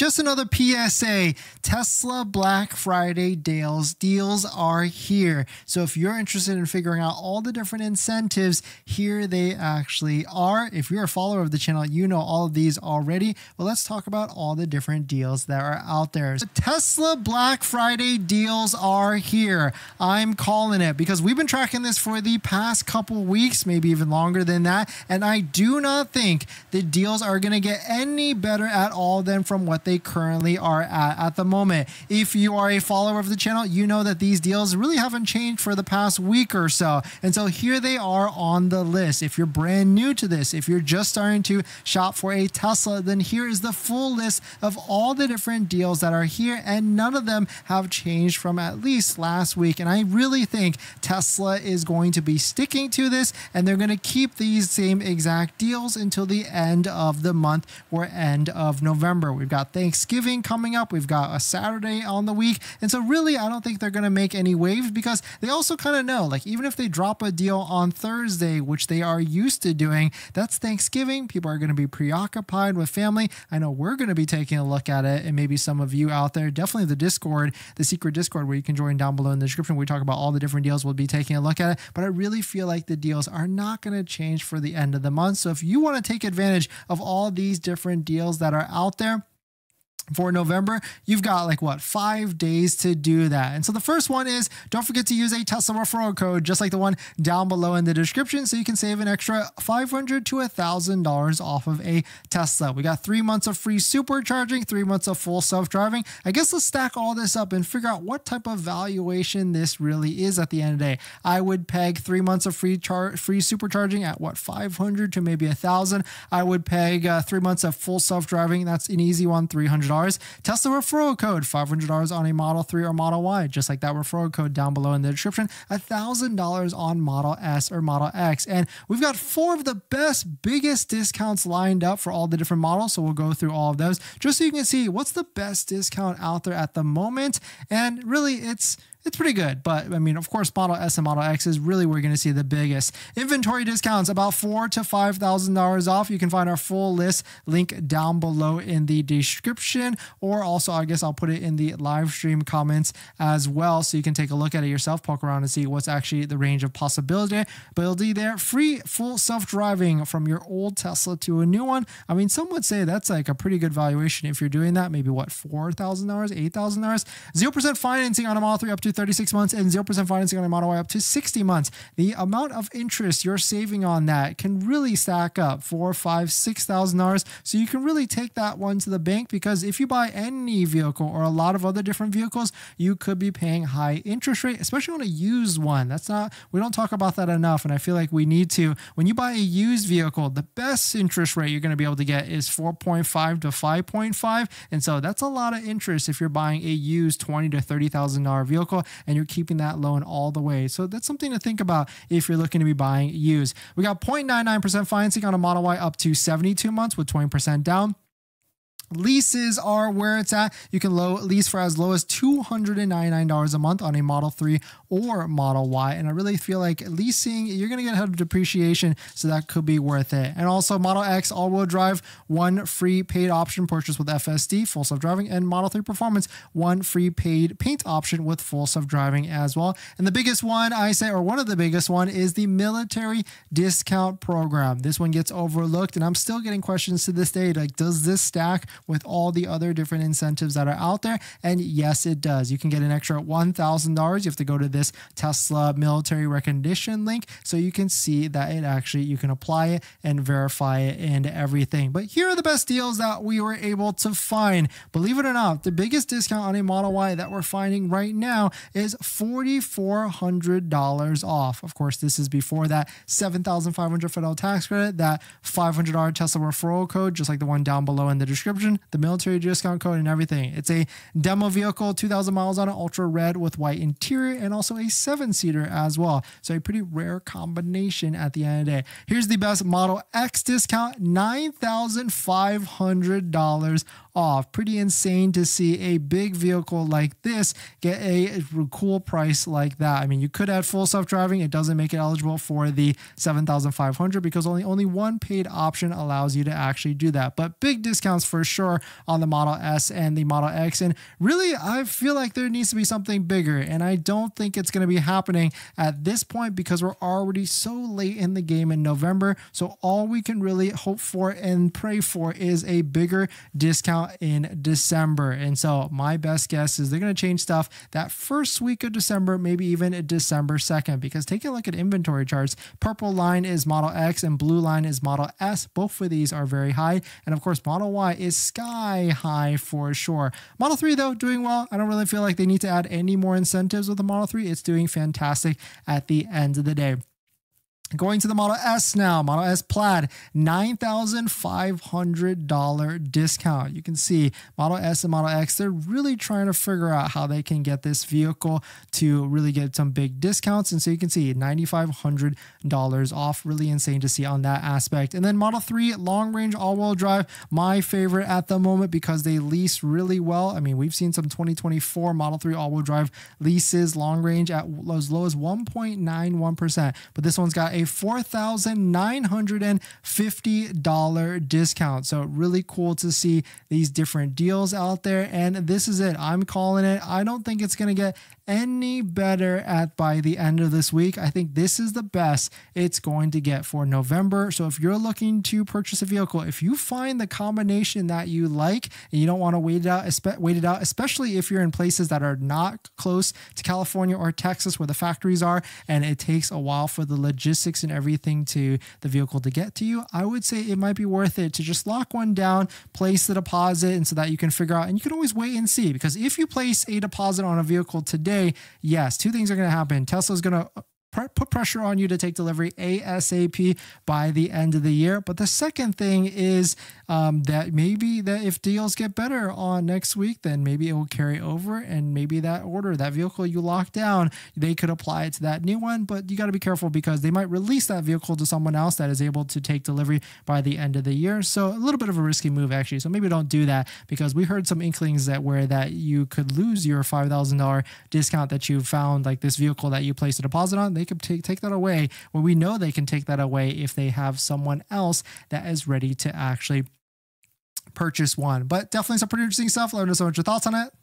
Just another PSA, Tesla Black Friday deals are here. So if you're interested in figuring out all the different incentives, here they actually are. If you're a follower of the channel, you know all of these already. But let's talk about all the different deals that are out there. So Tesla Black Friday deals are here. I'm calling it because we've been tracking this for the past couple weeks, maybe even longer than that. And I do not think the deals are going to get any better at all than from what they currently are at the moment. If you are a follower of the channel, you know that these deals really haven't changed for the past week or so. And so here they are on the list. If you're brand new to this, if you're just starting to shop for a Tesla, then here is the full list of all the different deals that are here, and none of them have changed from at least last week. And I really think Tesla is going to be sticking to this, and they're going to keep these same exact deals until the end of the month or end of November. We've got Thanksgiving coming up. We've got a Saturday on the week. And so really, I don't think they're going to make any waves because they also kind of know, like, even if they drop a deal on Thursday, which they are used to doing, that's Thanksgiving. People are going to be preoccupied with family. I know we're going to be taking a look at it, and maybe some of you out there, definitely the Discord, the secret Discord where you can join down below in the description. We talk about all the different deals. We'll be taking a look at it, but I really feel like the deals are not going to change for the end of the month. So if you want to take advantage of all these different deals that are out there for November, you've got like 5 days to do that. And so the first one is, don't forget to use a Tesla referral code just like the one down below in the description, so you can save an extra $500 to $1,000 off of a Tesla. We got 3 months of free supercharging, 3 months of full self-driving. I guess let's stack all this up and figure out what type of valuation this really is at the end of the day. I would peg 3 months of free supercharging at what, 500 to maybe 1,000. I would peg 3 months of full self-driving. That's an easy one, $300. Tesla referral code, $500 on a Model 3 or Model Y, just like that referral code down below in the description, $1,000 on Model S or Model X. And we've got 4 of the biggest discounts lined up for all the different models. So we'll go through all of those just so you can see what's the best discount out there at the moment. And really, it's pretty good, but I mean, of course, Model S and Model X is really where you're going to see the biggest. Inventory discounts, about $4,000 to $5,000 off. You can find our full list link down below in the description, or also, I guess I'll put it in the live stream comments as well, so you can take a look at it yourself, poke around and see what's actually the range of possibility there. Free full self-driving from your old Tesla to a new one. I mean, some would say that's like a pretty good valuation if you're doing that. Maybe what, $4,000, $8,000? 0% financing on a Model 3 up to 36 months and 0% financing on a Model Y up to 60 months. The amount of interest you're saving on that can really stack up $4,000, $5,000, $6,000. So you can really take that one to the bank, because if you buy any vehicle or a lot of other different vehicles, you could be paying high interest rate, especially on a used one. We don't talk about that enough. And I feel like we need to. When you buy a used vehicle, the best interest rate you're going to be able to get is 4.5 to 5.5. And so that's a lot of interest if you're buying a used $20,000 to $30,000 vehicle and you're keeping that loan all the way. So that's something to think about if you're looking to be buying used. We got 0.99% financing on a Model Y up to 72 months with 20% down. Leases are where it's at. You can lease for as low as $299 a month on a Model 3 or Model Y. And I really feel like leasing, you're going to get ahead of depreciation, so that could be worth it. And also Model X all-wheel drive, 1 free paid option purchase with FSD, full self-driving, and Model 3 Performance, 1 free paid paint option with full self-driving as well. And the biggest one, I say, or one of the biggest one, is the military discount program. This one gets overlooked, and I'm still getting questions to this day, like, does this stack with all the other different incentives that are out there? And yes, it does. You can get an extra $1,000. You have to go to this Tesla military recognition link so you can see that it actually, you can apply it and verify it and everything. But here are the best deals that we were able to find. Believe it or not, the biggest discount on a Model Y that we're finding right now is $4,400 off. Of course, this is before that $7,500 federal tax credit, that $500 Tesla referral code, just like the one down below in the description, the military discount code and everything. It's a demo vehicle, 2,000 miles on it, ultra red with white interior, and also a 7-seater as well. So a pretty rare combination at the end of the day. Here's the best Model X discount, $9,500 off. Pretty insane to see a big vehicle like this get a cool price like that. I mean, you could add full self-driving. It doesn't make it eligible for the $7,500 because only one paid option allows you to actually do that. But big discounts for sure on the Model S and the Model X. And really, I feel like there needs to be something bigger, and I don't think it's going to be happening at this point because we're already so late in the game in November. So all we can really hope for and pray for is a bigger discount in December. And so my best guess is they're going to change stuff that first week of December, maybe even December 2nd, because take a look at inventory charts. Purple line is Model X and blue line is Model S. Both of these are very high. And of course, Model Y is sky high for sure. Model 3 though, doing well. I don't really feel like they need to add any more incentives with the Model 3. It's doing fantastic at the end of the day. Going to the Model S now, Model S Plaid, $9,500 discount. You can see Model S and Model X, they're really trying to figure out how they can get this vehicle to really get some big discounts. And so you can see $9,500 off, really insane to see on that aspect. And then Model 3, long range all-wheel drive, my favorite at the moment because they lease really well. I mean, we've seen some 2024 Model 3 all-wheel drive leases long range at as low as 1.91%, but this one's got a $4,950 discount. So really cool to see these different deals out there. And this is it. I'm calling it. I don't think it's going to get any better by the end of this week. I think this is the best it's going to get for November. So if you're looking to purchase a vehicle, if you find the combination that you like and you don't want to wait it out, especially if you're in places that are not close to California or Texas where the factories are, and it takes a while for the logistics and everything to the vehicle to get to you, I would say it might be worth it to just lock one down, place the deposit, and so that you can figure out, and you can always wait and see, because if you place a deposit on a vehicle today, yes, two things are going to happen. Tesla's going to put pressure on you to take delivery ASAP by the end of the year. But the second thing is that maybe that if deals get better on next week, then maybe it will carry over, and maybe that order, that vehicle you locked down, they could apply it to that new one. But you got to be careful because they might release that vehicle to someone else that is able to take delivery by the end of the year. So a little bit of a risky move actually. So maybe don't do that, because we heard some inklings that you could lose your $5,000 discount that you found, like this vehicle that you placed a deposit on. They could take that away. Well, we know they can take that away if they have someone else that is ready to actually purchase one. But definitely some pretty interesting stuff. Let us know what your thoughts on it.